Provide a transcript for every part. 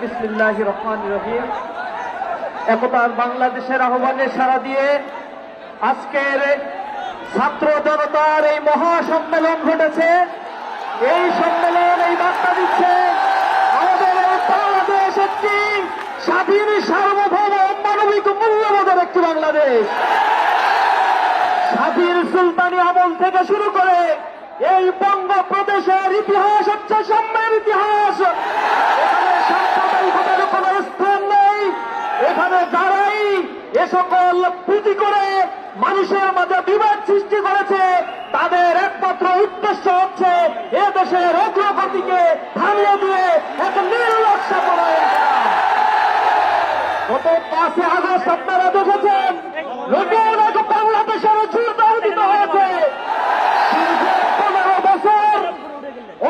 বিসমিল্লাহির রহমানির রহিম। একতার বাংলাদেশের আহ্বানে সাড়া দিয়ে আজকের ছাত্র জনতার এই মহাসম্মেলন ঘটেছে। এই সম্মেলন এই বার্তা দিচ্ছে আমাদের এই বাংলাদেশ একটি স্বাধীন, সার্বভৌম, মানবিক মূল্যবোধের একটি বাংলাদেশ। স্বাধীন সুলতানি আমল থেকে শুরু করে এই বঙ্গপ্রদেশের ইতিহাস হচ্ছে সাম্যের ইতিহাস। এখানে সাম্প্রদায়িকতার কোন স্থান নেই। এখানে যারাই এ সকল পুঁজি করে মানুষের মাঝে বিবাদ সৃষ্টি করেছে তাদের একমাত্র উদ্দেশ্য হচ্ছে এ দেশের অগ্রগতিকে থামিয়ে দিয়ে এক নির্লজ্জ পরায়ণ করা। গত 5 আগস্ট আপনারা দেখেছেন নতুন এক বাংলাদেশের জোরদার দিতে হয়েছে। 15 বছর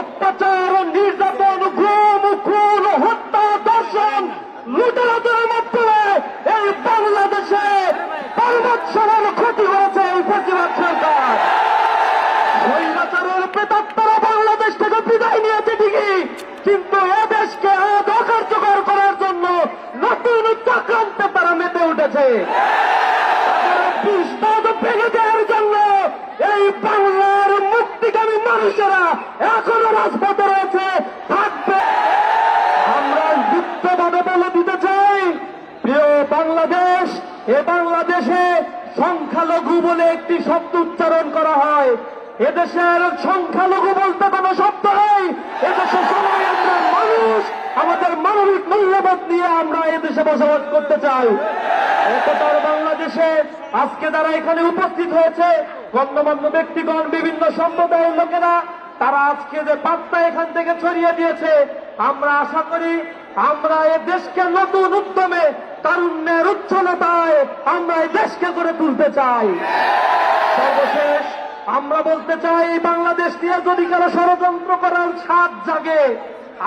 অত্যাচার, নির্যাতন, গুম, খুন, হত্যা, ধর্ষণ, লুটালুটির মাধ্যমে এই বাংলাদেশে পার্বত্য ক্ষতি হয়েছে এই ফ্যাসিবাদ সরকার। স্বৈরাচারের প্রেতাত্মারা বাংলাদেশ থেকে বিদায় নিয়েছে ঠিকই, কিন্তু এ দেশকে আজ অকার্যকর করার জন্য নতুন চক্রান্তে তারা মেতে উঠেছে। ভেঙে দেওয়ার জন্য এই বাংলার মুক্তিকামী মানুষেরা এখনো রাজপথে রয়েছে, থাকবে। আমরা যুক্তভাবে বলে দিতে চাই, প্রিয় বাংলাদেশ, এ বাংলাদেশে সংখ্যালঘু বলে একটি শব্দ উচ্চারণ করা হয়। এদেশের সংখ্যালঘু বলতে কোনো শব্দ নেই। এদেশে সবাই আমরা মানুষ, আমাদের মানবিক মূল্যবোধ নিয়ে আমরা এদেশে বসবাস করতে চাই। একতার বাংলাদেশে আজকে যারা এখানে উপস্থিত হয়েছে, গণ্যমান্য ব্যক্তিগণ, বিভিন্ন সম্প্রদায়ের লোকেরা, তারা আজকে যে বার্তা এখান থেকে ছড়িয়ে দিয়েছে, আমরা আশা করি আমরা এ দেশকে নতুন উদ্যমে, তারুণ্যের উচ্ছলতায় আমরা এই দেশকে গড়ে তুলতে চাই। সর্বশেষ আমরা বলতে চাই, বাংলাদেশ নিয়ে যদি কারো ষড়যন্ত্র করার ছাদ জাগে,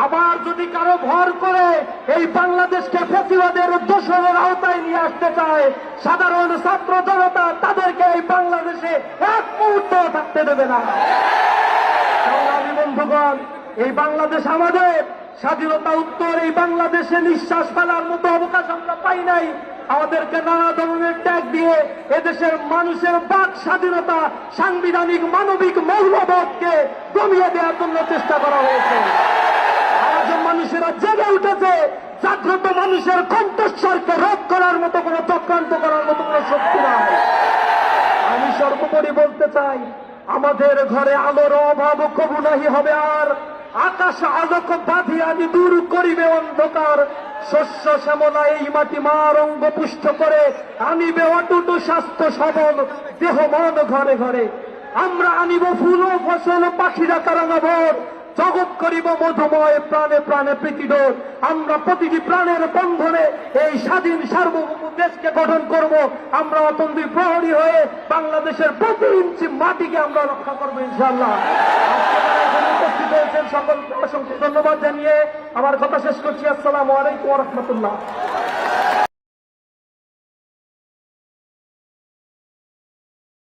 আবার যদি কারো ভর করে এই বাংলাদেশকে ফ্যাসিবাদের দোসরের আওতায় নিয়ে আসতে চায়, সাধারণ ছাত্র জনতা তাদেরকে এই বাংলাদেশে এক মুহূর্ত থাকতে দেবে না। সংগ্রামী বন্ধুগণ, এই বাংলাদেশ আমাদের। স্বাধীনতা উত্তর এই বাংলাদেশে নিঃশ্বাস ফেলার মতো অবকাশ আমরা পাই নাই। আমাদেরকে নানা ধরনের ত্যাগ দিয়ে এদেশের মানুষের বাক স্বাধীনতা, সাংবিধানিক মানবিক মৌলবোধকে দমিয়ে দেওয়ার জন্য চেষ্টা করা হয়েছে। আজ মানুষেরা জেগে উঠেছে। জাগ্রত মানুষের কণ্ঠস্বরকে রোধ করার মতো কোন চক্রান্ত করার মতো কোন শক্তি নাই। আমি সর্বোপরি বলতে চাই, আমাদের ঘরে আলোর অভাব কবু নাহি হবে আর। আকাশ আলোক বাঁধি আনি দূর করিবে অন্ধকার। শস্য শ্যামলা এই মাটি মার অঙ্গ পুষ্ট করে আনিবে অটুট স্বাস্থ্য সবল দেহ মন ঘরে ঘরে। আমরা আনিব ফুল ও ফসল, পাখিরা কারাঙ্গাভর। জগৎ করিব মধুময়, প্রাণে প্রাণে প্রীতিডোর। আমরা প্রতিটি প্রাণের বন্ধনে এই স্বাধীন সার্বভৌম দেশকে গঠন করব। আমরা অতন্দ্রী প্রহরী হয়ে বাংলাদেশের প্রতি ইঞ্চি মাটিকে আমরা রক্ষা করবো ইনশাআল্লাহ। উপস্থিত হয়েছেন সকলকে অসংখ্য ধন্যবাদ জানিয়ে আমার কথা শেষ করছি। আসসালামু আলাইকুম ওয়া রাহমাতুল্লাহ।